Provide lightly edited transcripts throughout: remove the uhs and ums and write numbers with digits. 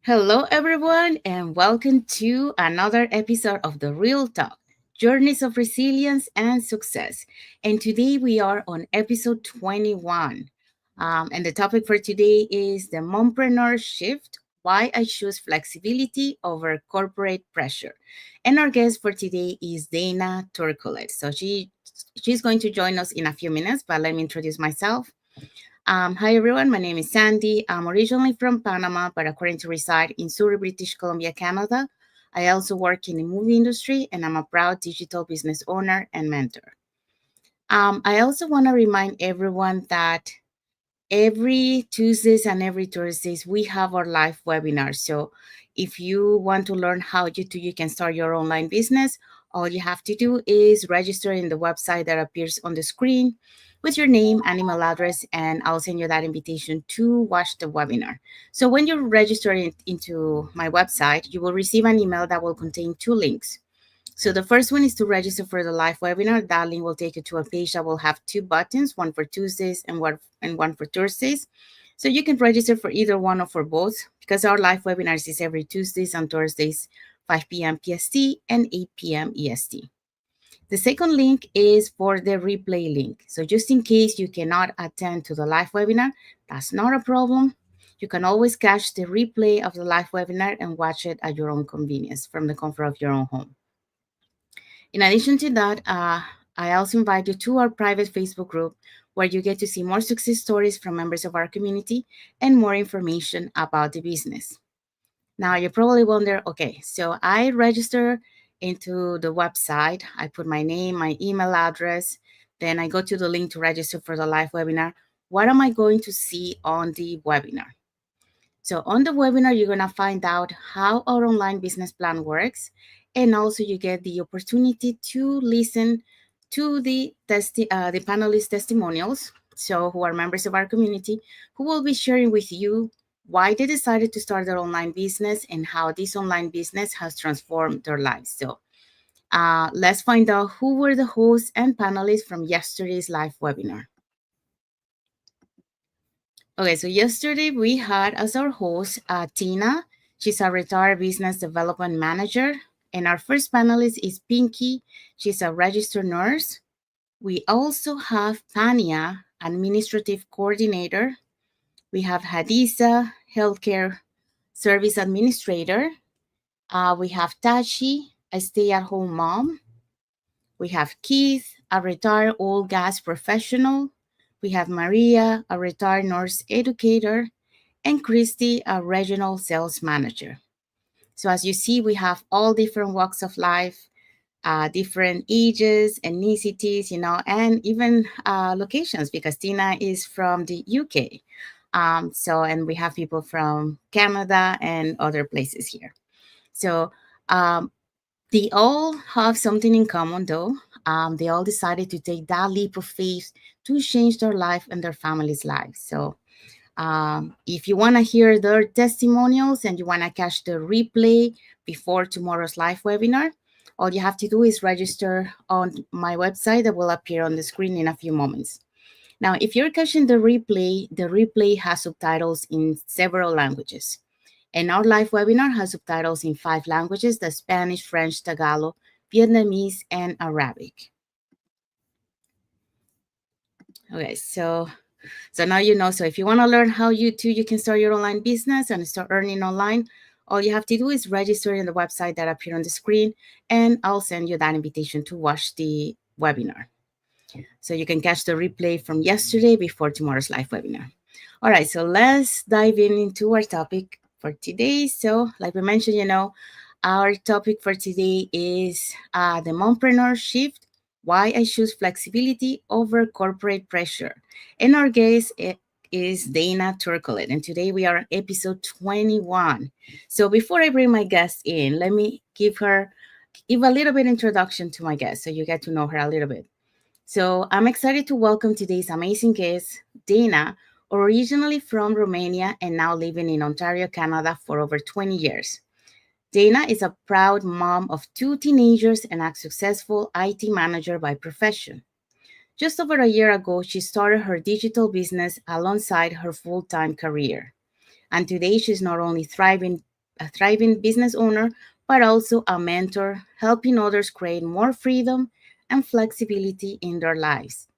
Hello, everyone, and welcome to another episode of The Real Talk Journeys of Resilience and Success. And today we are on episode 21. And the topic for today is the Mompreneur Shift, why I choose flexibility over corporate pressure. And our guest for today is Dana Turculet. She's going to join us in a few minutes, but let me introduce myself. Hi everyone, my name is Sandy. I'm originally from Panama, but according to reside in Surrey, British Columbia, Canada. I also work in the movie industry and I'm a proud digital business owner and mentor. I also want to remind everyone that every Tuesdays and every Thursdays we have our live webinars. So if you want to learn how you can start your online business, all you have to do is register in the website that appears on the screen with your name and email address, and I'll send you that invitation to watch the webinar. So when you register into my website, you will receive an email that will contain two links. So the first one is to register for the live webinar. That link will take you to a page that will have two buttons, one for Tuesdays and one for Thursdays. So you can register for either one or for both because our live webinars is every Tuesdays and Thursdays, 5 p.m. PST and 8 p.m. EST. The second link is for the replay link. So just in case you cannot attend to the live webinar, that's not a problem. You can always catch the replay of the live webinar and watch it at your own convenience from the comfort of your own home. In addition to that, I also invite you to our private Facebook group where you get to see more success stories from members of our community and more information about the business. Now, you probably wonder, okay, so I register into the website, I put my name, my email address, then I go to the link to register for the live webinar. What am I going to see on the webinar? So on the webinar, you're going to find out how our online business plan works. And also you get the opportunity to listen to the panelist testimonials, so who are members of our community, who will be sharing with you why they decided to start their online business and how this online business has transformed their lives. So let's find out who were the hosts and panelists from yesterday's live webinar. Okay, so yesterday we had as our host Tina. She's a retired business development manager. And our first panelist is Pinky. She's a registered nurse. We also have Tanya, administrative coordinator. We have Hadisa, healthcare service administrator. We have Tachi, a stay-at-home mom. We have Keith, a retired oil gas professional. We have Maria, a retired nurse educator, and Christy, a regional sales manager. So as you see, we have all different walks of life, different ages, ethnicities, and even locations because Tina is from the UK. And we have people from Canada and other places here. So um, they all have something in common, though. They all decided to take that leap of faith to change their life and their family's lives. So if you want to hear their testimonials and you want to catch the replay before tomorrow's live webinar, all you have to do is register on my website that will appear on the screen in a few moments. Now, if you're catching the replay has subtitles in several languages. And our live webinar has subtitles in 5 languages: the Spanish, French, Tagalog, Vietnamese, and Arabic. Okay, so now you know. So if you want to learn how you can start your online business and start earning online, all you have to do is register in the website that appear on the screen, and I'll send you that invitation to watch the webinar. So you can catch the replay from yesterday before tomorrow's live webinar. All right, so let's dive into our topic for today. So like we mentioned, our topic for today is the Mompreneur Shift, why I choose flexibility over corporate pressure. And our guest is Dana Turculet, and today we are on episode 21. So before I bring my guest in, let me give a little bit introduction to my guest so you get to know her a little bit. So I'm excited to welcome today's amazing guest, Dana, originally from Romania and now living in Ontario, Canada for over 20 years. Dana is a proud mom of 2 teenagers and a successful IT manager by profession. Just over a year ago, she started her digital business alongside her full-time career. And today she's not only thriving a thriving business owner, but also a mentor, helping others create more freedom and flexibility in their lives.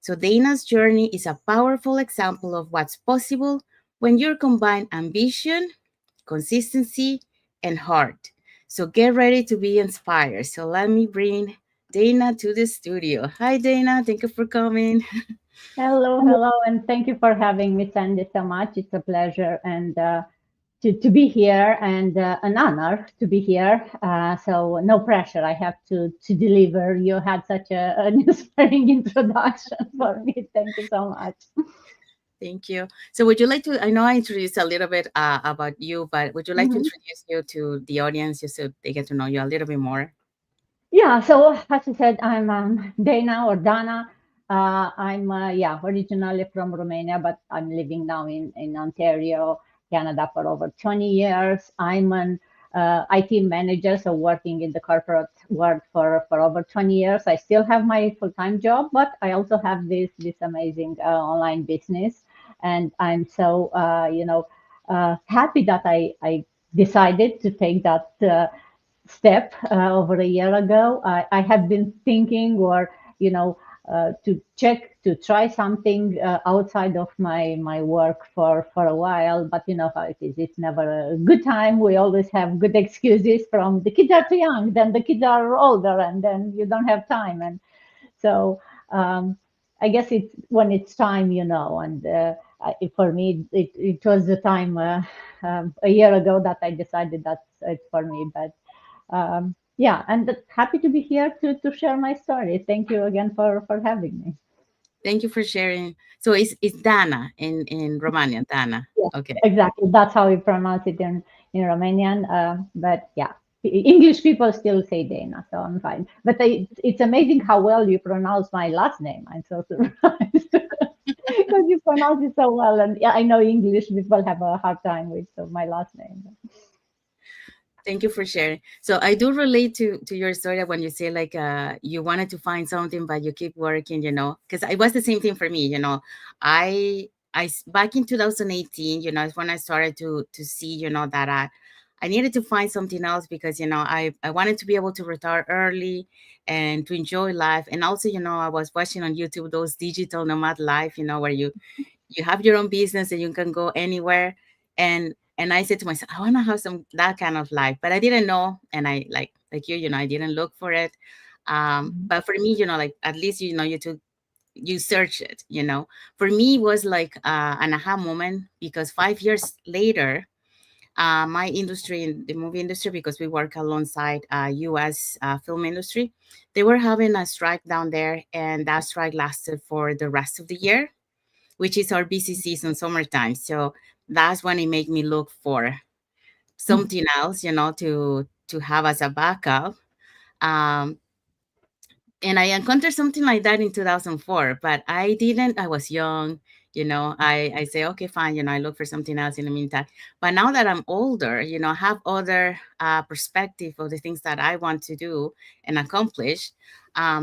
So, Dana's journey is a powerful example of what's possible when you combine ambition, consistency, and heart. So, get ready to be inspired. So, let me bring Dana to the studio. Hi, Dana. Thank you for coming. Hello, hello, and thank you for having me, Sandy, so much. It's a pleasure and to be here and an honor to be here. So no pressure. I have to deliver. You had such an inspiring introduction for me. Thank you so much. Thank you. So, would you like to? I know I introduced a little bit about you, but would you like to Mhm. introduce you to the audience just so they get to know you a little bit more? Yeah, so as I said, I'm Dana or Dana. I'm originally from Romania, but I'm living now in Ontario, Canada for over 20 years. I'm an IT manager, so working in the corporate world for over 20 years. I still have my full-time job, but I also have this amazing online business, and I'm so happy that I decided to take that. Step over a year ago. I had been thinking, or to try something outside of my work for a while. But you know how it is. It's never a good time. We always have good excuses from the kids are too young, then the kids are older, and then you don't have time. And so I guess it's when it's time, and for me, it was the time a year ago that I decided that's it's for me. But yeah, and happy to be here to share my story. Thank you again for having me. Thank you for sharing. So, it's Dana in Romania. Dana. Yeah, Okay. exactly. That's how we pronounce it in Romanian. But yeah, English people still say Dana, so I'm fine. But it's amazing how well you pronounce my last name. I'm so surprised because you pronounce it so well. And yeah, I know English people have a hard time with my last name. Thank you for sharing. So I do relate to your story when you say like you wanted to find something but you keep working, because it was the same thing for me. Back in 2018, is when I started to see, that I needed to find something else because I wanted to be able to retire early and to enjoy life. And also, I was watching on YouTube those digital nomad life, where you have your own business and you can go anywhere. And I said to myself, I want to have some that kind of life, but I didn't know. And I like you, I didn't look for it. But for me, like at least you search it. For me, it was like an aha moment because 5 years later, my industry in the movie industry, because we work alongside U.S. Film industry, they were having a strike down there, and that strike lasted for the rest of the year, which is our busy season, summertime. So that's when it made me look for something else, to have as a backup. Um, and I encountered something like that in 2004, but I didn't. I was young, I say, okay, fine, I look for something else in the meantime. But now that I'm older, I have other perspective of the things that I want to do and accomplish.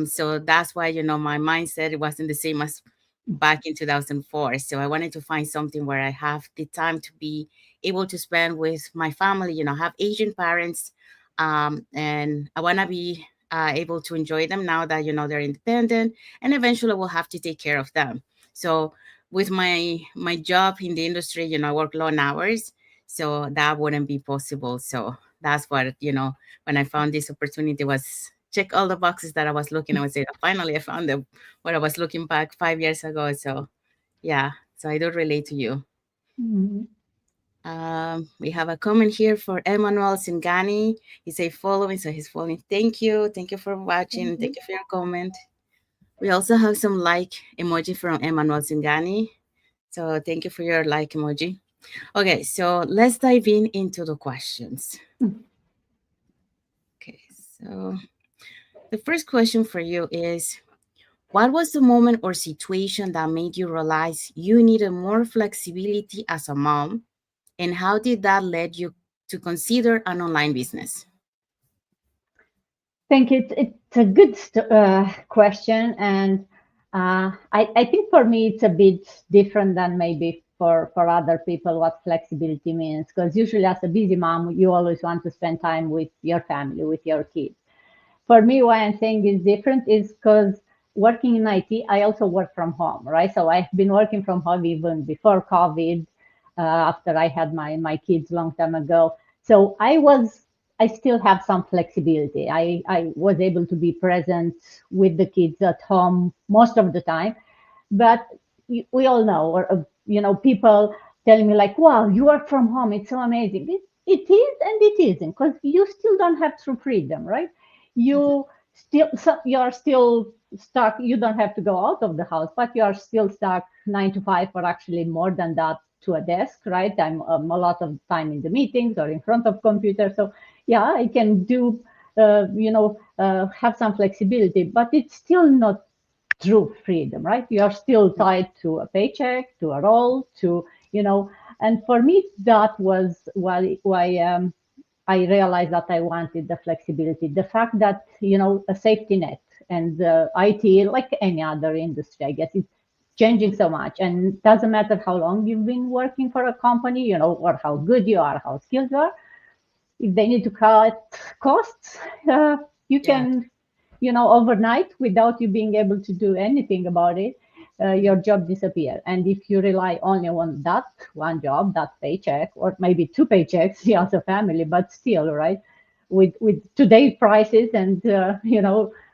So that's why, my mindset, it wasn't the same as back in 2004. So I wanted to find something where I have the time to be able to spend with my family, have Asian parents. And I want to be able to enjoy them now that they're independent, and eventually we'll have to take care of them. So with my job in the industry, I work long hours, so that wouldn't be possible. So that's what, when I found this opportunity, was check all the boxes that I was looking. I would say, finally I found what I was looking back 5 years ago. So yeah, so I do relate to you. Mhm. We have a comment here for Emmanuel Singani. He say following, so he's following. Thank you for watching. Thank Thank you. you for your comment. We also have some like emoji from Emmanuel Singani. So thank you for your like emoji. Okay, so let's dive into the questions. Okay, so the first question for you is, what was the moment or situation that made you realize you needed more flexibility as a mom, and how did that lead you to consider an online business? Think it's a good question, and I think for me it's a bit different than maybe for other people what flexibility means, because usually as a busy mom, you always want to spend time with your family, with your kids. For me, why I'm saying it's different is because working in IT, I also work from home, right? So I've been working from home even before COVID, after I had my kids long time ago. So I still have some flexibility. I was able to be present with the kids at home most of the time, but we all know, or people telling me like, "Wow, you work from home. It's so amazing." It is and it isn't, because you still don't have true freedom, right? Mhm. You're still stuck. You don't have to go out of the house, but you are still stuck 9 to 5, or actually more than that, to a desk, right? I'm a lot of time in the meetings or in front of computer. So yeah, I can do, have some flexibility, but it's still not true freedom, right? You are still tied to a paycheck, to a role, and for me, that was why I realized that I wanted the flexibility, the fact that, a safety net, and IT, like any other industry, I guess, it's changing so much, and it doesn't matter how long you've been working for a company, or how good you are, how skilled you are. If they need to cut costs, you Yeah. can, overnight, without you being able to do anything about it, your job disappear. And if you rely only on that one job, that paycheck, or maybe two paychecks, you as a family, but still, right? With today's prices, and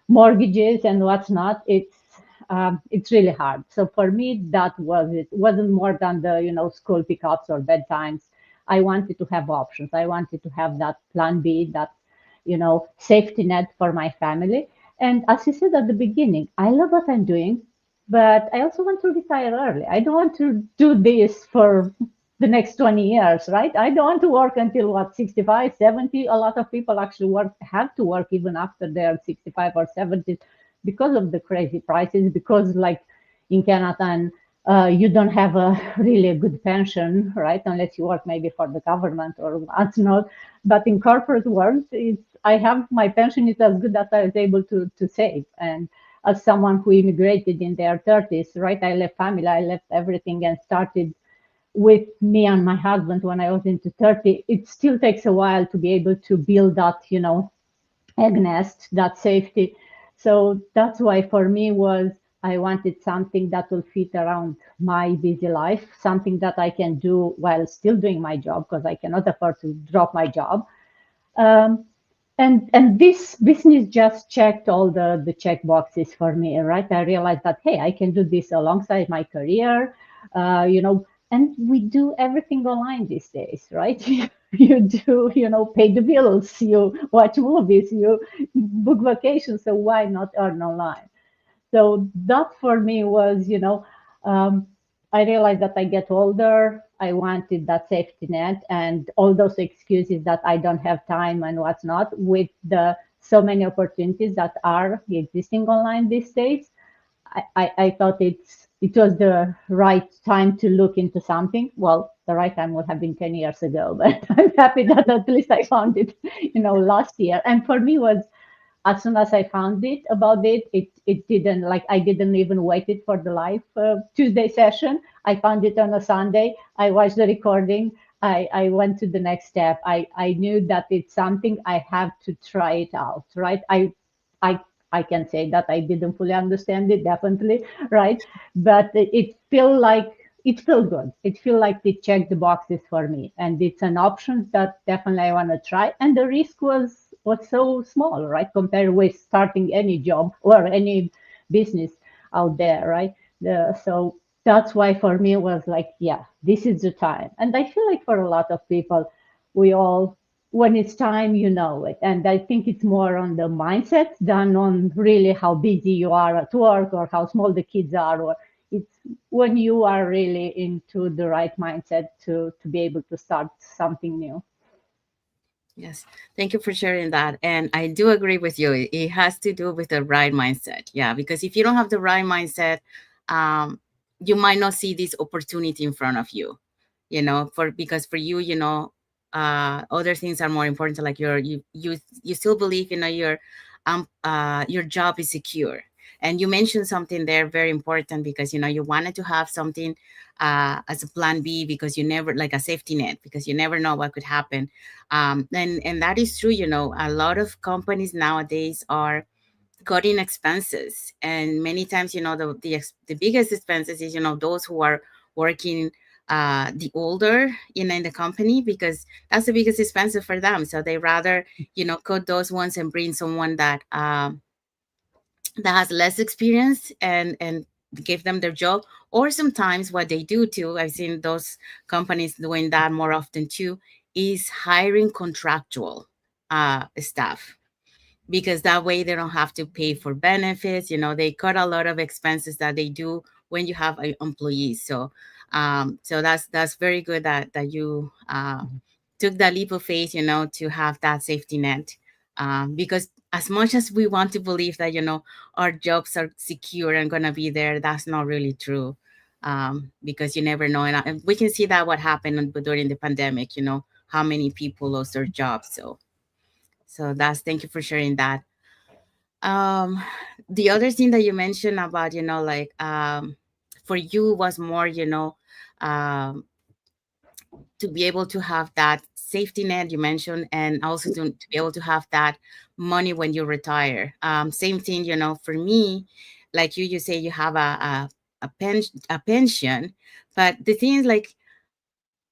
mortgages and what's not, it's really hard. So for me, that was it. It wasn't more than the school pickups or bedtimes. I wanted to have options. I wanted to have that plan B, that safety net for my family. And as you said at the beginning, I love what I'm doing, but I also want to retire early. I don't want to do this for the next 20 years, right? I don't want to work until what, 65, 70. A lot of people actually have to work even after they're 65 or 70, because of the crazy prices, because like in Canada, and you don't have a really a good pension, right? Unless you work maybe for the government or what's not. But in corporate world, I have my pension is as good as I was able to save. And as someone who immigrated in their 30s, right? I left family, I left everything, and started with me and my husband when I was into 30. It still takes a while to be able to build that, egg nest, that safety. So that's why for me was, I wanted something that will fit around my busy life, something that I can do while still doing my job, because I cannot afford to drop my job. Um, and this business just checked all the check boxes for me, right? I realized that, hey, I can do this alongside my career, and we do everything online these days, right? You do, pay the bills, you watch movies, you book vacations, so why not earn online? So that for me was, um, I realized that I get older. I wanted that safety net, and all those excuses that I don't have time and what's not, with the so many opportunities that are existing online these days. I thought it was the right time to look into something. Well, the right time would have been 10 years ago, but I'm happy that at least I found it, last year. And for me was, as soon as I found it about it didn't, like, I didn't even wait it for the live Tuesday session. I found it on a Sunday. I watched the recording. I went to the next step. I knew that it's something I have to try it out, right? I I can say that I didn't fully understand it, definitely, right? But it felt good. It felt like it checked the boxes for me, and it's an option that definitely I want to try. And the risk was so small, right, compared with starting any job or any business out there, right? So that's why for me it was like, yeah, this is the time. And I feel like for a lot of people, we all, when it's time, you know it. And I think it's more on the mindset than on really how busy you are at work or how small the kids are, or it's when you are really into the right mindset to be able to start something new. Yes. Thank you for sharing that. And I do agree with you. It has to do with the right mindset. Yeah. Because if you don't have the right mindset, um, you might not see this opportunity in front of you, because for you, other things are more important. Like you still believe, your job is secure. And you mentioned something there very important, because you wanted to have something as a plan B, because you never, like a safety net, because you never know what could happen. And that is true. A lot of companies nowadays are cutting expenses, and many times, the biggest expenses is, those who are working the older, in the company, because that's the biggest expense for them. So they rather, cut those ones and bring someone that has less experience, and give them their job. Or sometimes what they do too, I've seen those companies doing that more often too, is hiring contractual staff, because that way they don't have to pay for benefits. They cut a lot of expenses that they do when you have employees. So that's very good that you took that leap of faith, to have that safety net. Because as much as we want to believe that, our jobs are secure and gonna be there, that's not really true. Because you never know, and we can see that what happened during the pandemic. How many people lost their jobs. So that's, thank you for sharing that. um the other thing that you mentioned about, like, for you was more, um to be able to have that safety net you mentioned, and also to be able to have that money when you retire. Same thing, for me, like you say you have a pension. But the thing is, like,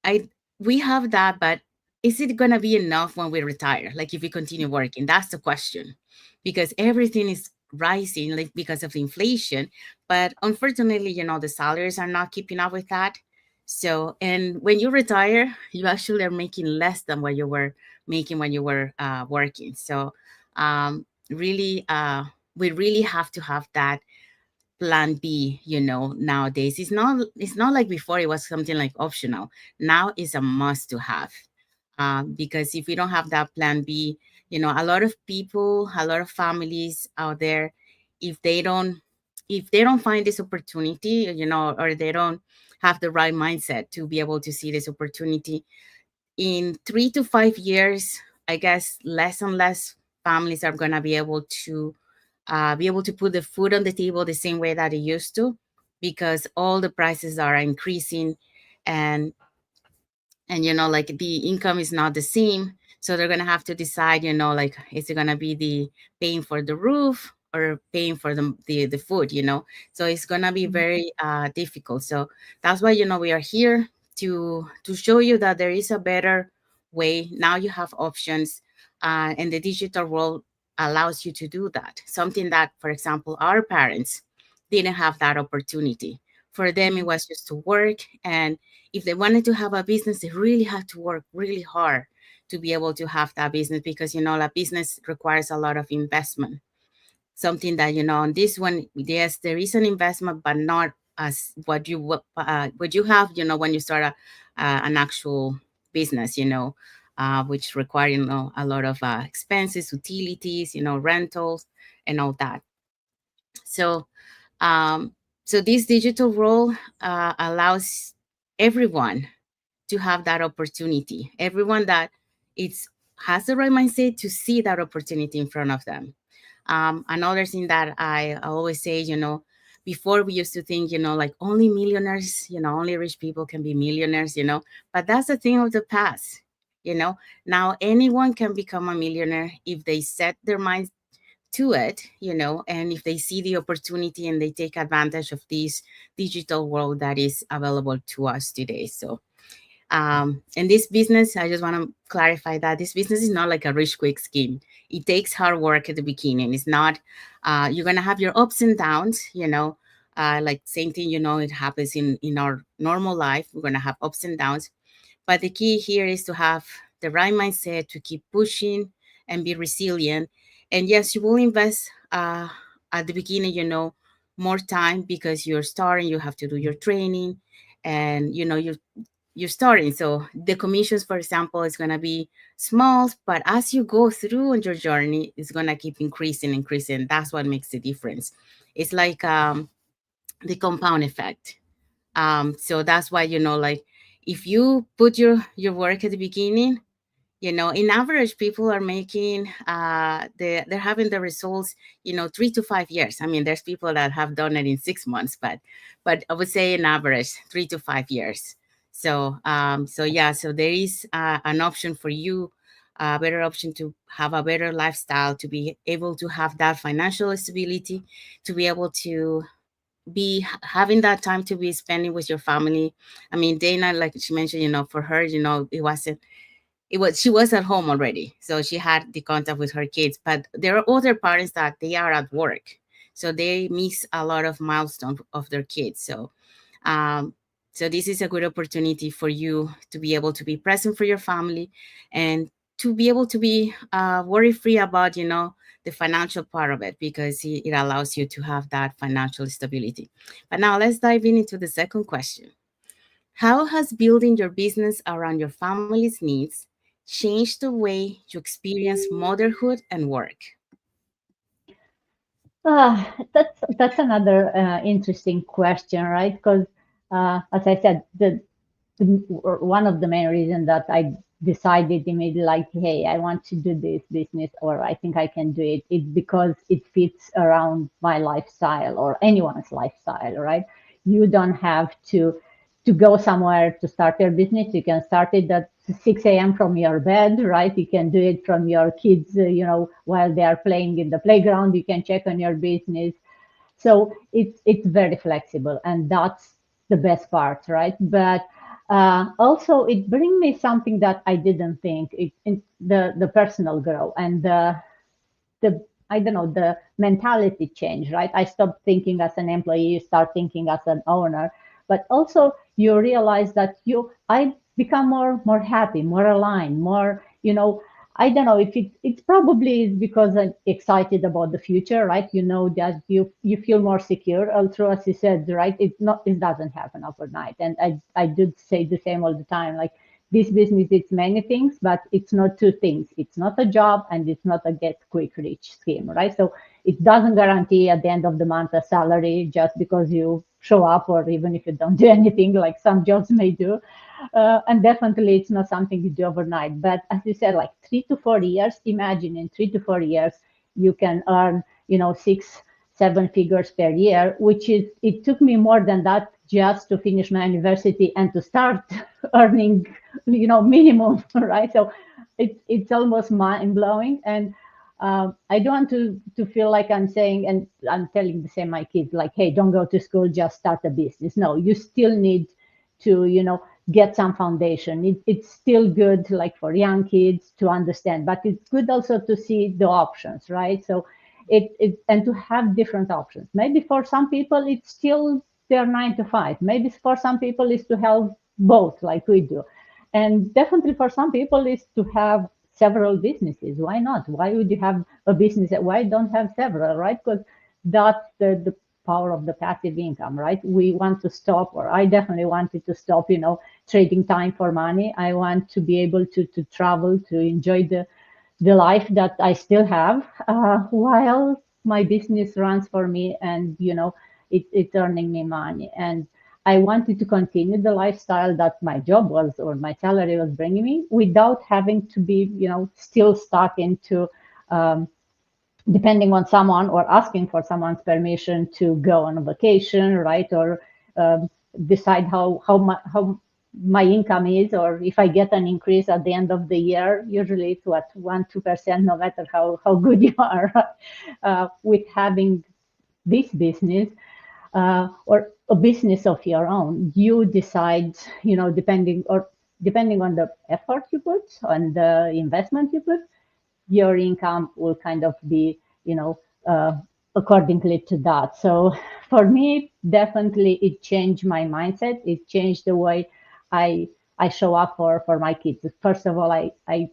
I we have that, but is it gonna be enough when we retire? Like, if we continue working, that's the question, because everything is rising, like, because of the inflation. But unfortunately, the salaries are not keeping up with that. So, and when you retire, you actually are making less than what you were making when you were working. So, really, we really have to have that plan B, nowadays. It's not like before it was something like optional. Now it's a must to have. Because if we don't have that plan B, a lot of people, a lot of families out there, if they don't if they don't find this opportunity, or they don't have the right mindset to be able to see this opportunity, in 3 to 5 years, I guess less and less families are gonna be able to put the food on the table the same way that it used to, because all the prices are increasing, and like, the income is not the same. So they're gonna have to decide, like, is it gonna be the paying for the roof, or paying for the food. So it's gonna be very difficult. So that's why, we are here to show you that there is a better way. Now you have options, and the digital world allows you to do that, something that, for example, our parents didn't have that opportunity. For them, it was just to work, and if they wanted to have a business, they really had to work really hard to be able to have that business, because, a business requires a lot of investment. Something that, on this one, yes, there is an investment, but not as what you have, when you start an actual business, which require, a lot of expenses, utilities, rentals, and all that. So, um, so this digital role allows everyone to have that opportunity. Everyone that it's has the right mindset to see that opportunity in front of them. Another thing that I always say, before we used to think, like, only millionaires, only rich people can be millionaires, but that's a thing of the past. You know, now anyone can become a millionaire if they set their minds to it, and if they see the opportunity and they take advantage of this digital world that is available to us today. So, and this business, I just want to clarify that this business is not like a rich quick scheme. It takes hard work at the beginning. It's not, you're going to have your ups and downs, like same thing, it happens in our normal life. We're going to have ups and downs. But the key here is to have the right mindset to keep pushing and be resilient. And yes, you will invest at the beginning, more time, because you're starting, you have to do your training, and you're starting. So the commissions, for example, is going to be small, but as you go through on your journey, it's going to keep increasing. That's what makes the difference. It's like the compound effect. So that's why, like, if you put your work at the beginning, In average, people are making they're having the results, 3 to 5 years. I mean, there's people that have done it in 6 months, but I would say in average 3 to 5 years. So yeah, so there is an option for you, a better option to have a better lifestyle, to be able to have that financial stability, to be able to be having that time to be spending with your family. I mean, Dana, like she mentioned, for her, she was at home already, so she had the contact with her kids. But there are other parents that they are at work, so they miss a lot of milestones of their kids. Um so this is a good opportunity for you to be able to be present for your family, and to be able to be worry free about the financial part of it, because it allows you to have that financial stability. But now let's dive into the second question. How has building your business around your family's needs changed the way you experience motherhood and work? That's another interesting question, right? Because as I said, one of the main reasons that I decided immediately, like, hey, I want to do this business, or I think I can do it, it's because it fits around my lifestyle or anyone's lifestyle, right? You don't have to go somewhere to start your business. You can start it at 6 a.m. from your bed, right? You can do it from your kids, while they are playing in the playground. You can check on your business. So it's very flexible, and that's the best part, right? But also it brings me something that I didn't think, the personal growth and the I don't know, the mentality change, right? I stopped thinking as an employee, you start thinking as an owner, but also you realize that I become more happy, more aligned, more, I don't know if it's probably is because I'm excited about the future, right? You know that you feel more secure. Also, as you said, right? It doesn't happen overnight, and I do say the same all the time, like this business, it's many things, but it's not two things. It's not a job and it's not a get quick rich scheme, right? So it doesn't guarantee at the end of the month a salary just because you show up, or even if you don't do anything, like some jobs may do. And definitely it's not something you do overnight. But as you said, like 3 to 4 years, imagine in 3 to 4 years, you can earn, 6, 7 figures per year, which it took me more than that just to finish my university and to start earning, minimum, right? So it's almost mind blowing. And I don't want to feel like I'm saying, and I'm telling the same my kids, like, hey, don't go to school, just start a business. No, you still need to, get some foundation. It's still good, like for young kids to understand, but it's good also to see the options, right? So and to have different options. Maybe for some people it's still their 9 to 5. Maybe for some people is to have both, like we do. And definitely for some people is to have several businesses. Why not? Why would you have a business? Why don't have several, right? Because that's the power of the passive income, right? We want to stop, or I definitely wanted to stop, trading time for money. I want to be able to travel, to enjoy the life that I still have, while my business runs for me, and it's earning me money. And I wanted to continue the lifestyle that my job was, or my salary was bringing me, without having to be still stuck into um, depending on someone or asking for someone's permission to go on a vacation, right? Or um, decide how my income is, or if I get an increase at the end of the year. Usually it's what, 1-2%, no matter how good you are. With having this business, or a business of your own, you decide, depending on the effort you put, on the investment you put, your income will kind of be, accordingly to that. So for me, definitely it changed my mindset. It changed the way I I show up for my kids. First of all, I'm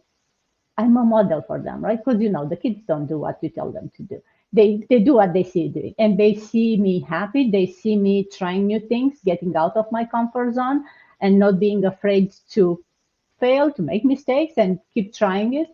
a model for them, right? Because the kids don't do what you tell them to do. They do what they see you doing, and they see me happy. They see me trying new things, getting out of my comfort zone, and not being afraid to fail, to make mistakes, and keep trying it,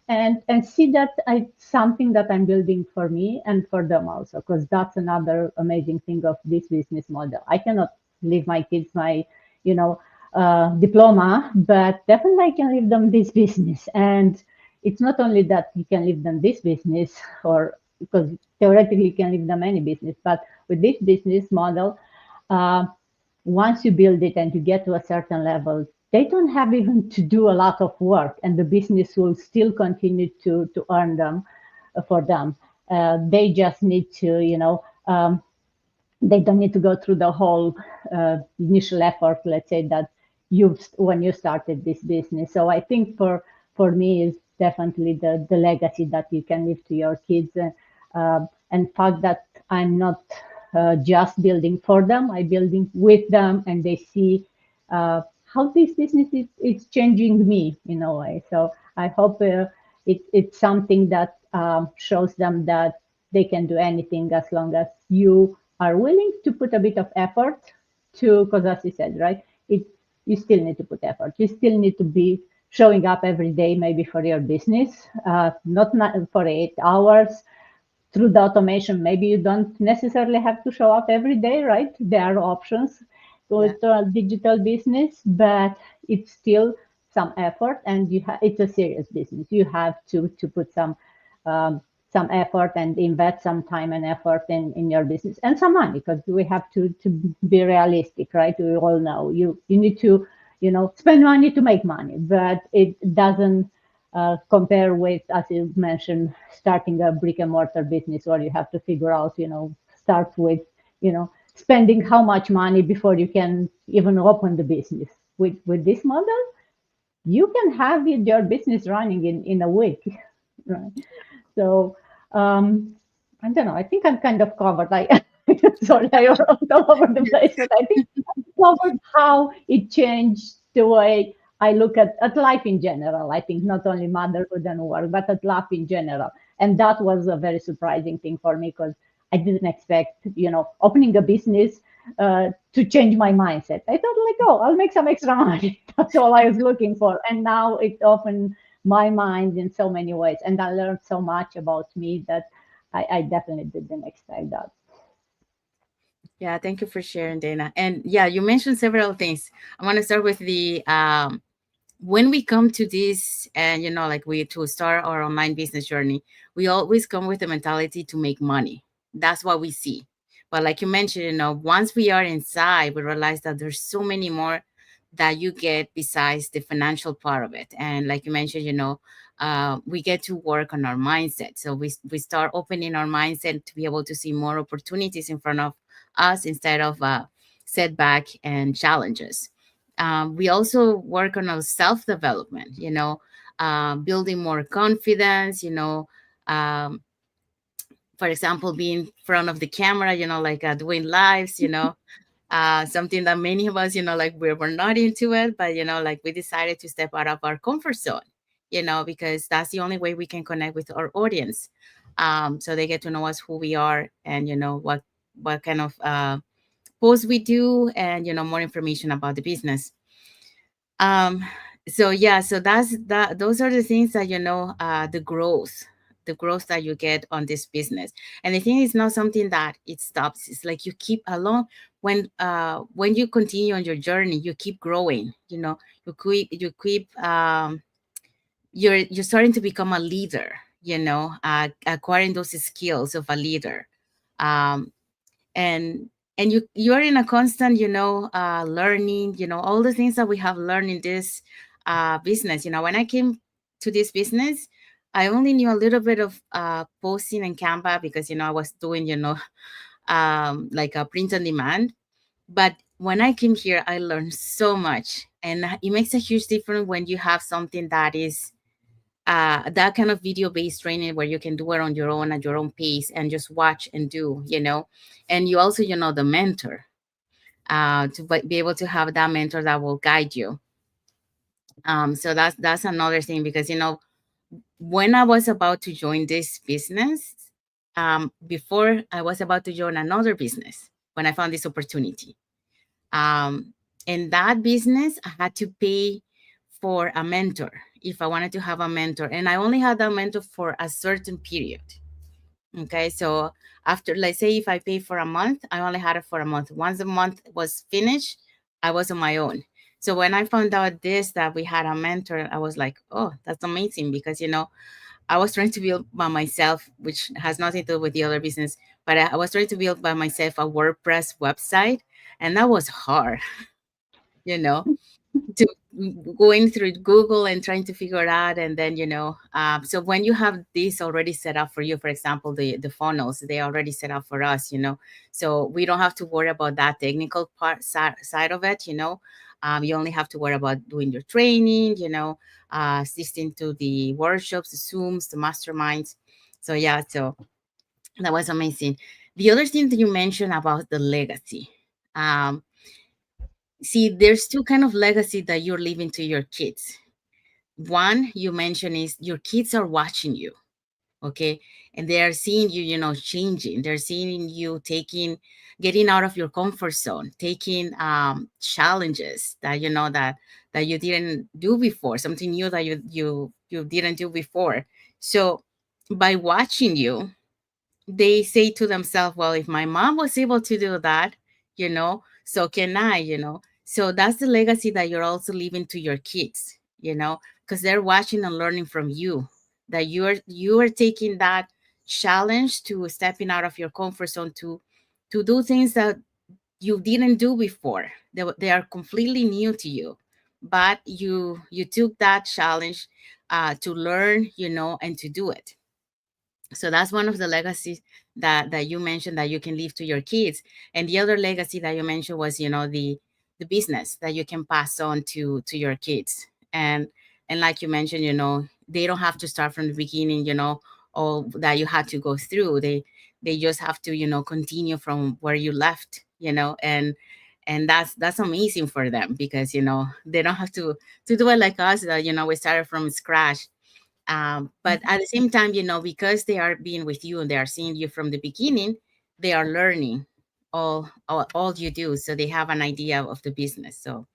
and see that it's something that I'm building for me and for them also. Because that's another amazing thing of this business model. I cannot leave my kids, my you know diploma, but definitely I can leave them this business. And it's not only that you can leave them this business, or because theoretically you can leave them any business, but with this business model, uh, once you build it and you get to a certain level, they don't have even to do a lot of work, and the business will still continue to earn them for them. They just need to, they don't need to go through the whole initial effort, let's say, that you've when you started this business. So I think for me is definitely the legacy that you can leave to your kids, and fact that I'm not just building for them, I'm building with them, and they see how this business is changing me in a way. So I hope it's something that shows them that they can do anything as long as you are willing to put a bit of effort to, because as you said, right, it you still need to put effort. You still need to be showing up every day, maybe for your business, not for 8 hours. Through the automation, maybe you don't necessarily have to show up every day, right? There are options Yeah. with digital business, but it's still some effort, and it's a serious business. You have to put um, some effort and invest some time and effort in your business, and some money, because we have to be realistic, right? We all know you need to spend money to make money, but it doesn't compare with, as you mentioned, starting a brick and mortar business where you have to figure out, start with, spending how much money before you can even open the business. With this model, you can have your business running in a week, right? So I don't know. I think I'm kind of covered. Sorry, I wrote all over the place, but I think I covered how it changed the way I look at life in general. I think not only motherhood and work, but at life in general. And that was a very surprising thing for me, because I didn't expect, opening a business to change my mindset. I thought, like, oh, I'll make some extra money. That's all I was looking for. And now it opened my mind in so many ways. And I learned so much about me that I definitely didn't expect that. Yeah, thank you for sharing, Dana. And yeah, you mentioned several things. I want to start with the when we come to this, and like we to start our online business journey, we always come with the mentality to make money. That's what we see. But like you mentioned, once we are inside, we realize that there's so many more that you get besides the financial part of it. And like you mentioned, we get to work on our mindset. So we start opening our mindset to be able to see more opportunities in front of us instead of setback and challenges. We also work on our self development, building more confidence, um, for example, being in front of the camera, like doing lives, something that many of us, like we were not into it, but, like we decided to step out of our comfort zone, because that's the only way we can connect with our audience. So they get to know us, who we are, and, what kind of posts we do, and, more information about the business. um so yeah, so those are the things that, the growth that you get on this business. And the thing is not something that it stops. It's like you keep along. When you continue on your journey, you keep growing, you're starting to become a leader, acquiring those skills of a leader. um and you're in a constant, learning, all the things that we have learned in this business. When I came to this business, I only knew a little bit of posting and Canva, because I was doing, like a print on demand. But when I came here, I learned so much, and it makes a huge difference when you have something that is that kind of video based training, where you can do it on your own, at your own pace, and just watch and do, and you also, the mentor, to be able to have that mentor that will guide you. So that's another thing, because when I was about to join this business, before I was about to join another business, when I found this opportunity, um, in that business, I had to pay for a mentor if I wanted to have a mentor. And I only had that mentor for a certain period. Okay. So after, let's say, if I pay for a month, I only had it for a month. Once the month was finished, I was on my own. So when I found out this, that we had a mentor, I was like, oh, that's amazing, because I was trying to build by myself, which has nothing to do with the other business, but I was trying to build by myself a WordPress website, and that was hard, you know, to going through Google and trying to figure it out. And then, so when you have this already set up for you, for example, the funnels, they already set up for us, so we don't have to worry about that technical part side of it. You only have to worry about doing your training, assisting to the workshops, the Zooms, the masterminds. So yeah, so that was amazing. The other thing that you mentioned about the legacy, um, see, there's two kind of legacy that you're leaving to your kids. One you mentioned is your kids are watching you, okay, and they are seeing you, changing. They're seeing you getting out of your comfort zone, taking challenges that that you didn't do before, something new that you didn't do before. So by watching you, they say to themselves, well, if my mom was able to do that, so can I. So that's the legacy that you're also leaving to your kids, because they're watching and learning from you, that you are taking that challenge to stepping out of your comfort zone to do things that you didn't do before. They are completely new to you, but you took that challenge to learn, and to do it. So that's one of the legacies that you mentioned that you can leave to your kids. And the other legacy that you mentioned was, the business that you can pass on to your kids. And like you mentioned, they don't have to start from the beginning, all that you had to go through. They just have to, continue from where you left, and that's amazing for them, because they don't have to do it like us, that we started from scratch. But at the same time, because they are being with you and they are seeing you from the beginning, they are learning all you do. So they have an idea of the business. So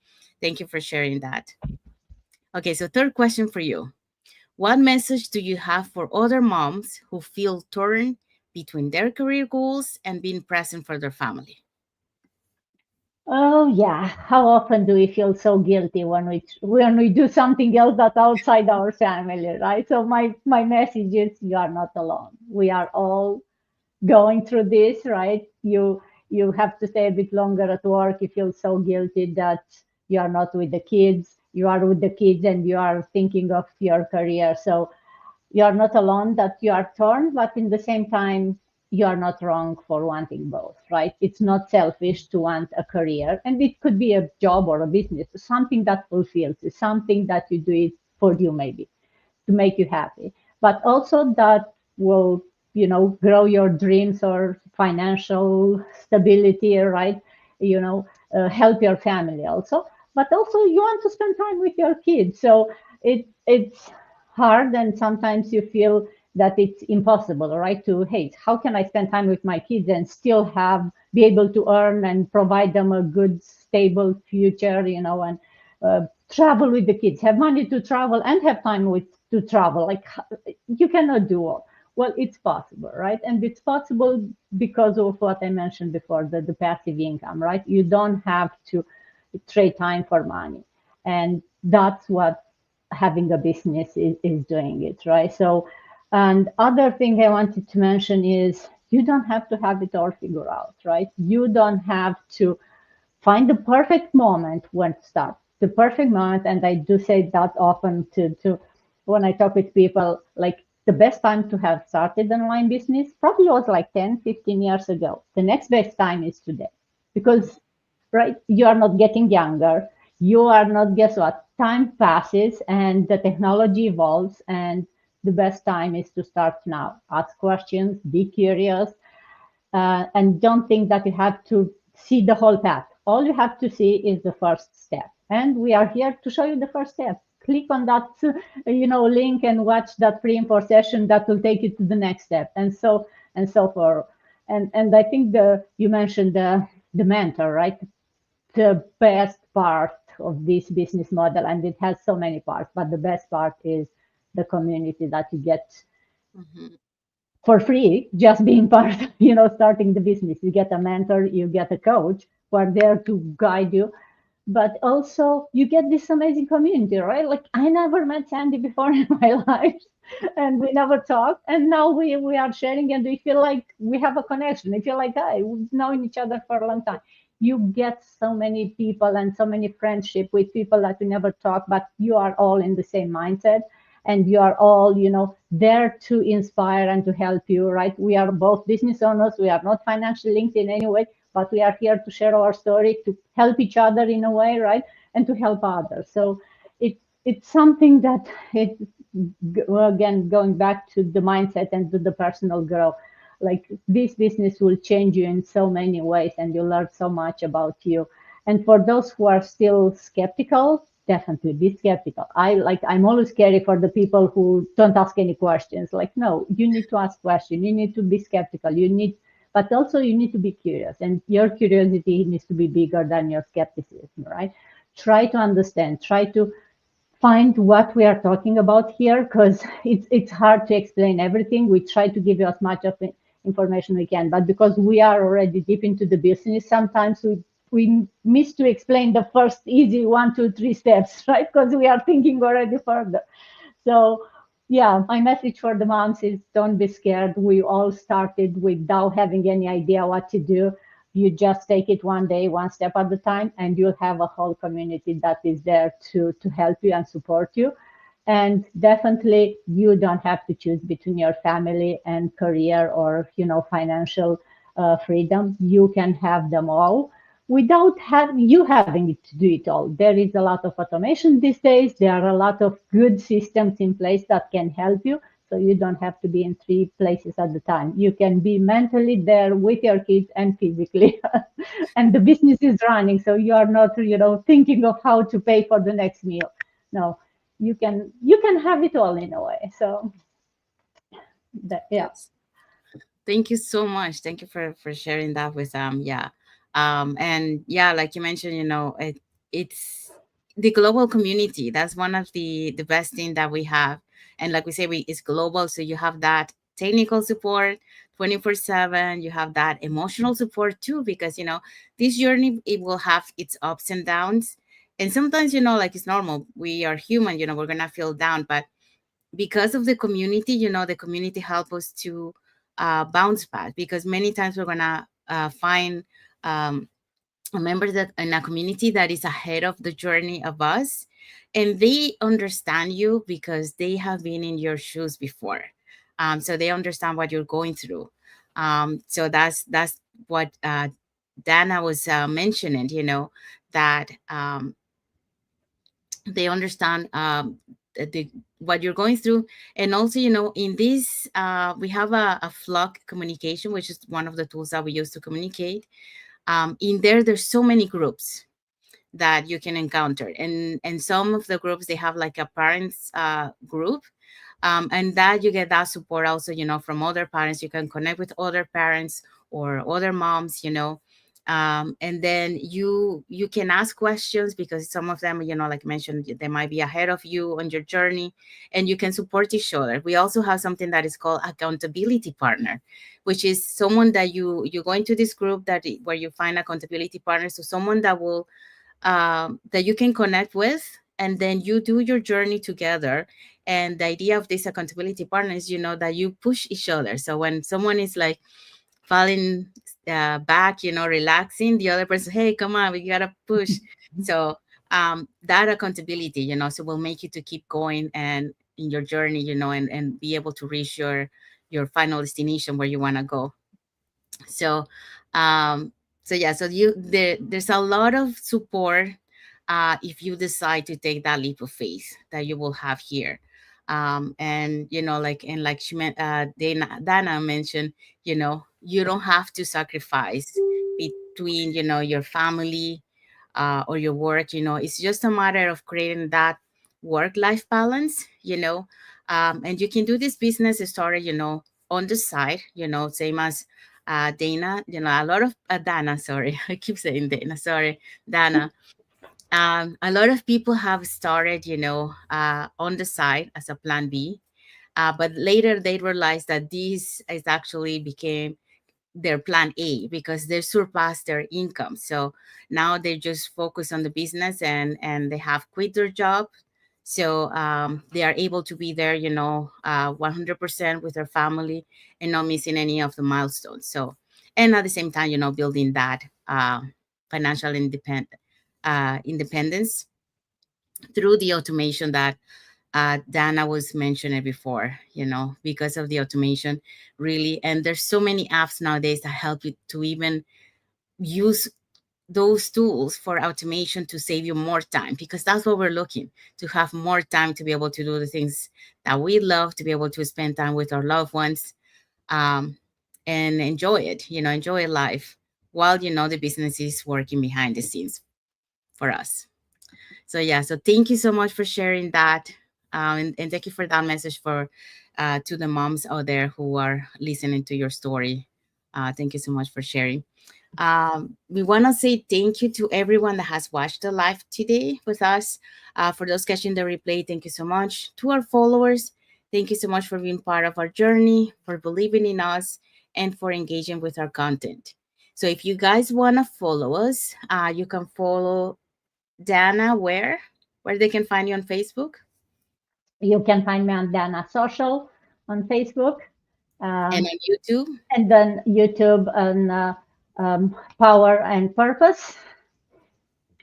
thank you for sharing that. Okay, so third question for you. What message do you have for other moms who feel torn between their career goals and being present for their family? Oh yeah, how often do we feel so guilty when we do something else that's outside our family, right? So my message is you are not alone. We are all going through this, right? You have to stay a bit longer at work. You feel so guilty that you are not with the kids. You are with the kids and you are thinking of your career. So you are not alone that you are torn, but in the same time, you are not wrong for wanting both, right? It's not selfish to want a career, and it could be a job or a business, something that fulfills you, something that you do it for you, maybe to make you happy, but also that will, grow your dreams or financial stability, right? Help your family also, but also you want to spend time with your kids. So it's hard, and sometimes you feel that it's impossible, right? To, hey, how can I spend time with my kids and still be able to earn and provide them a good stable future, and travel with the kids, have money to travel and have time to travel. Like, you cannot do all. Well, it's possible, right? And it's possible because of what I mentioned before, the passive income, right? You don't have to trade time for money. And that's what having a business is doing it, right? So, and other thing I wanted to mention is you don't have to have it all figured out, right? You don't have to find the perfect moment when to start, the perfect moment. And I do say that often to when I talk with people, like the best time to have started an online business probably was like 10, 15 years ago. The next best time is today, because, right, you are not getting younger. You are not, guess what? Time passes and the technology evolves, and the best time is to start now. Ask questions, be curious, and don't think that you have to see the whole path. All you have to see is the first step, and we are here to show you the first step. Click on that, link and watch that free info session that will take you to the next step, and so forth. And I think you mentioned the mentor, right? The best part of this business model, and it has so many parts, but the best part is the community that you get Mhm. for free, just being part, starting the business. You get a mentor, you get a coach who are there to guide you, but also you get this amazing community, right? Like I never met Sandy before in my life, and we never talked, and now we are sharing, and we feel like we have a connection. We feel like, hey, we've known each other for a long time. You get so many people and so many friendship with people that we never talk, but you are all in the same mindset, and you are all, there to inspire and to help you, right? We are both business owners. We are not financially linked in any way, but we are here to share our story, to help each other in a way, right? And to help others. So it's something that it again, going back to the mindset and to the personal growth, like this business will change you in so many ways, and you learn so much about you. And for those who are still skeptical, definitely be skeptical. I'm always scary for the people who don't ask any questions. Like, no, you need to ask questions, you need to be skeptical, but also you need to be curious, and your curiosity needs to be bigger than your skepticism, right? Try to understand, try to find what we are talking about here, because it's hard to explain everything. We try to give you as much of the information we can, but because we are already deep into the business, sometimes we miss to explain the first easy 1, 2, 3 steps, right? Because we are thinking already further. So, yeah, my message for the moms is don't be scared. We all started without having any idea what to do. You just take it one day, one step at a time, and you'll have a whole community that is there to help you and support you. And definitely, you don't have to choose between your family and career, or financial freedom. You can have them all without having to do it all. There is a lot of automation these days. There are a lot of good systems in place that can help you. So you don't have to be in three places at the time. You can be mentally there with your kids and physically, and the business is running. So you are not, thinking of how to pay for the next meal. No, you can have it all in a way. So yeah. Yes. Thank you so much. Thank you for sharing that with yeah. And yeah, like you mentioned, it's the global community. That's one of the best thing that we have. And like we say, it's global, so you have that technical support 24/7. You have that emotional support too, because this journey, it will have its ups and downs. And sometimes, like it's normal. We are human, we're gonna feel down, but because of the community, the community help us to bounce back, because many times we're gonna find a member that in a community that is ahead of the journey of us, and they understand you because they have been in your shoes before. So they understand what you're going through. So that's what Dana was mentioning, that they understand what you're going through. And also, in this we have a flock communication, which is one of the tools that we use to communicate. In there's so many groups that you can encounter, and some of the groups, they have like a parents group, and that you get that support also, from other parents. You can connect with other parents or other moms, and then you can ask questions, because some of them, like I mentioned, they might be ahead of you on your journey, and you can support each other. We also have something that is called accountability partner, which is someone that you go into this group where you find accountability partners, so someone that you can connect with, and then you do your journey together. And the idea of this accountability partner is, that you push each other. So when someone is like falling back, relaxing, the other person, hey, come on, we gotta push. So that accountability, so will make you to keep going and in your journey, and be able to reach your final destination where you want to go. So um yeah, so there's a lot of support if you decide to take that leap of faith that you will have here. And like Dana mentioned, you don't have to sacrifice between your family or your work. It's just a matter of creating that work life balance. And you can do this business started on the side, same as Dana, a lot of Dana, sorry, I keep saying Dana, sorry, Dana. A lot of people have started, on the side as a plan B, but later they realized that this is actually became their plan A because they surpassed their income. So now they just focus on the business, and they have quit their job. So they are able to be there, 100% with their family and not missing any of the milestones. So, and at the same time, building that financial independence through the automation that Dana was mentioning before, because of the automation, really. And there's so many apps nowadays that help you to even use those tools for automation to save you more time, because that's what we're looking to have more time to be able to do the things that we love, to be able to spend time with our loved ones, um, and enjoy it, enjoy life while, the business is working behind the scenes for us. So yeah, so thank you so much for sharing that, and thank you for that message for to the moms out there who are listening to your story. Thank you so much for sharing. We want to say thank you to everyone that has watched the live today with us. For those catching the replay, thank you so much. To our followers, thank you so much for being part of our journey, for believing in us, and for engaging with our content. So if you guys want to follow us, you can follow Dana where they can find you on Facebook You can find me on Dana Social on Facebook, and um, on YouTube. and then YouTube on Power and Purpose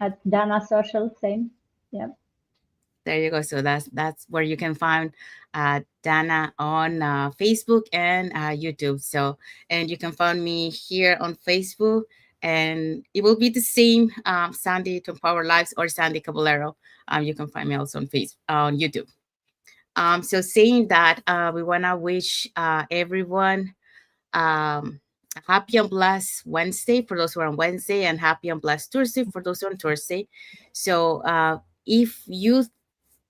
at Dana Social. Same. Yeah. There you go. So that's where you can find Dana on Facebook and YouTube. So, and you can find me here on Facebook, and it will be the same, Sandy to Power Lives or Sandy Caballero. You can find me also on on YouTube. So saying that, we wanna wish everyone a happy and blessed Wednesday for those who are on Wednesday, and happy and blessed Thursday for those who are on Thursday. So if you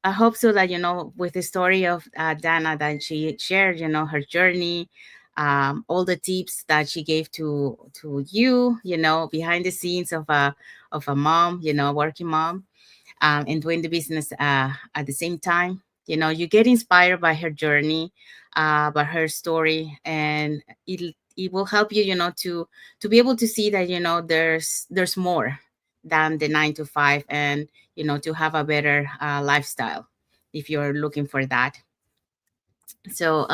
I hope so that, with the story of Dana that she shared, her journey, all the tips that she gave to you, behind the scenes of a mom, working mom, and doing the business at the same time. You get inspired by her journey, by her story, and it will help you, to be able to see that, there's more than the 9 to 5, and to have a better lifestyle if you're looking for that. So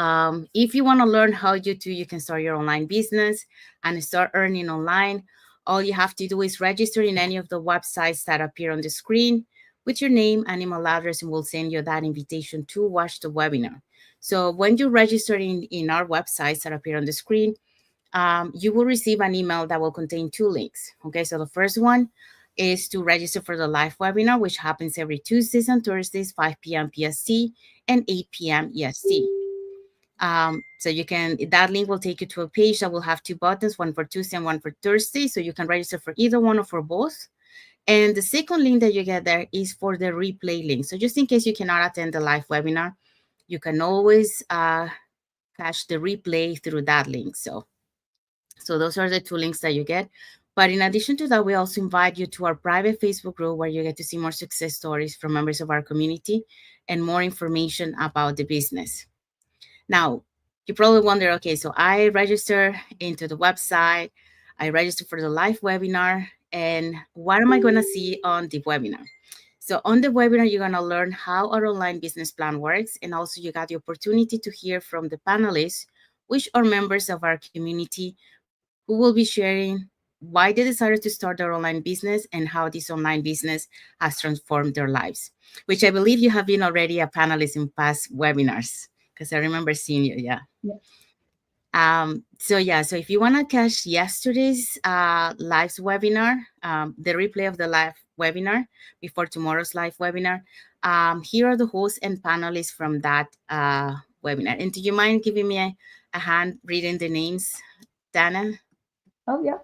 if you want to learn how you can start your online business and start earning online, all you have to do is register in any of the websites that appear on the screen with your name and email address, and we'll send you that invitation to watch the webinar. So when you register in our websites that appear on the screen, you will receive an email that will contain two links. Okay, so the first one is to register for the live webinar, which happens every Tuesdays and Thursdays, 5 p.m. PST and 8 p.m. EST. So that link will take you to a page that will have two buttons, one for Tuesday and one for Thursday. So you can register for either one or for both. And the second link that you get there is for the replay link. So just in case you cannot attend the live webinar, you can always catch the replay through that link. So those are the two links that you get. But in addition to that, we also invite you to our private Facebook group where you get to see more success stories from members of our community and more information about the business. Now, you probably wonder, okay, so I register into the website, I register for the live webinar, and what am I going to see on the webinar? So on the webinar, you're going to learn how our online business plan works, and also you got the opportunity to hear from the panelists, which are members of our community who will be sharing why they decided to start their online business and how this online business has transformed their lives, which I believe you have been already a panelist in past webinars, because I remember seeing you. Yeah. Yeah. So if you want to catch yesterday's live webinar, the replay of the live webinar before tomorrow's live webinar, here are the hosts and panelists from that webinar. And do you mind giving me a hand reading the names, Dana? Oh, yeah.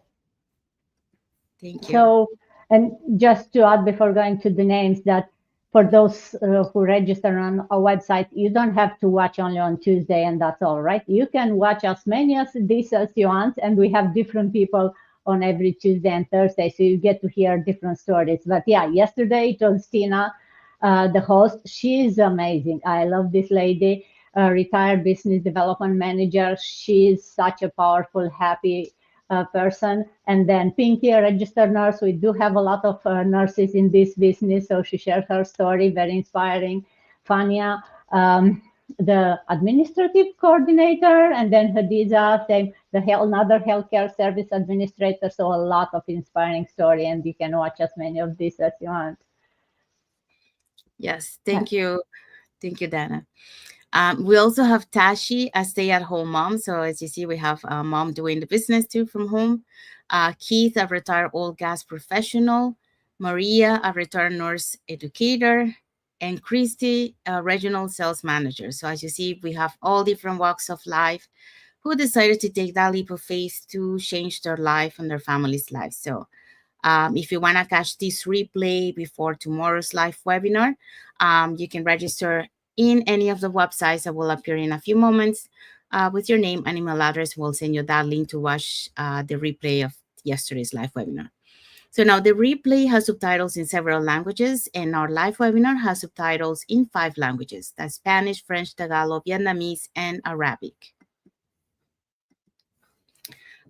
Thank you. So, and just to add before going to the names, that for those who register on our website, you don't have to watch only on Tuesday and that's all, right? You can watch as many as these as you want, and we have different people on every Tuesday and Thursday, so you get to hear different stories. But yeah, yesterday it was Tina, the host. She's amazing. I love this lady. retired business development manager. She's such a powerful, happy person. And then Pinky, a registered nurse. We do have a lot of nurses in this business, so she shared her story, very inspiring. Fania, the administrative coordinator, and then Hadiza, same, another healthcare service administrator. So a lot of inspiring story, and you can watch as many of these as you want. Yes, thank you. Thank you, Dana. We also have Tashi, a stay-at-home mom. So as you see, we have a mom doing the business too from home. Keith, a retired oil gas professional. Maria, a retired nurse educator. And Christy, a regional sales manager. So as you see, we have all different walks of life who decided to take that leap of faith to change their life and their family's life. So if you want to catch this replay before tomorrow's live webinar, you can register in any of the websites that will appear in a few moments with your name and email address. We'll send you that link to watch the replay of yesterday's live webinar. So now the replay has subtitles in several languages, and our live webinar has subtitles in 5 languages. That's Spanish, French, Tagalog, Vietnamese, and Arabic.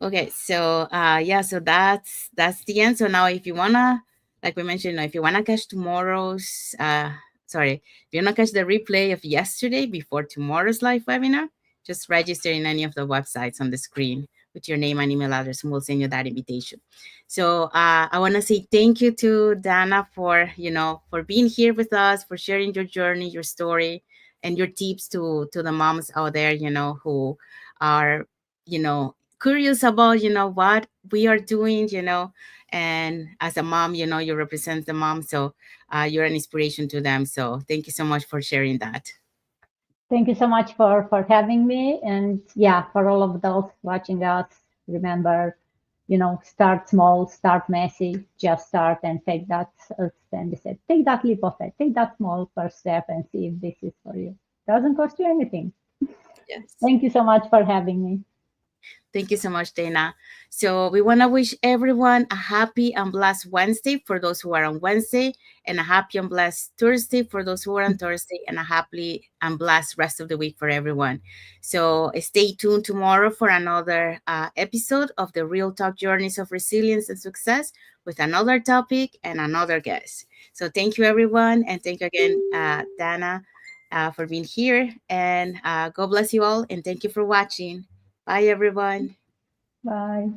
Okay, so yeah, so that's the end. So now if you wanna, like we mentioned, if you wanna catch tomorrow's sorry, if you wanna catch the replay of yesterday before tomorrow's live webinar, just register in any of the websites on the screen with your name and email address, and we'll send you that invitation. So I wanna say thank you to Dana for for being here with us, for sharing your journey, your story, and your tips to the moms out there, who are curious about what we are doing, and as a mom, you represent the mom, so you're an inspiration to them. So thank you so much for sharing that. Thank you so much for having me. And yeah, for all of those watching us, remember, start small, start messy, just start and take that, as Sandy said, take that leap of faith, take that small first step and see if this is for you. Doesn't cost you anything. Yes. Thank you so much for having me. Thank you so much, Dana. So we want to wish everyone a happy and blessed Wednesday for those who are on Wednesday, and a happy and blessed Thursday for those who are on Thursday, and a happy and blessed rest of the week for everyone. So stay tuned tomorrow for another episode of the Real Talk Journeys of Resilience and Success with another topic and another guest. So thank you, everyone. And thank you again, Dana, for being here. And God bless you all. And thank you for watching. Bye, everyone. Bye.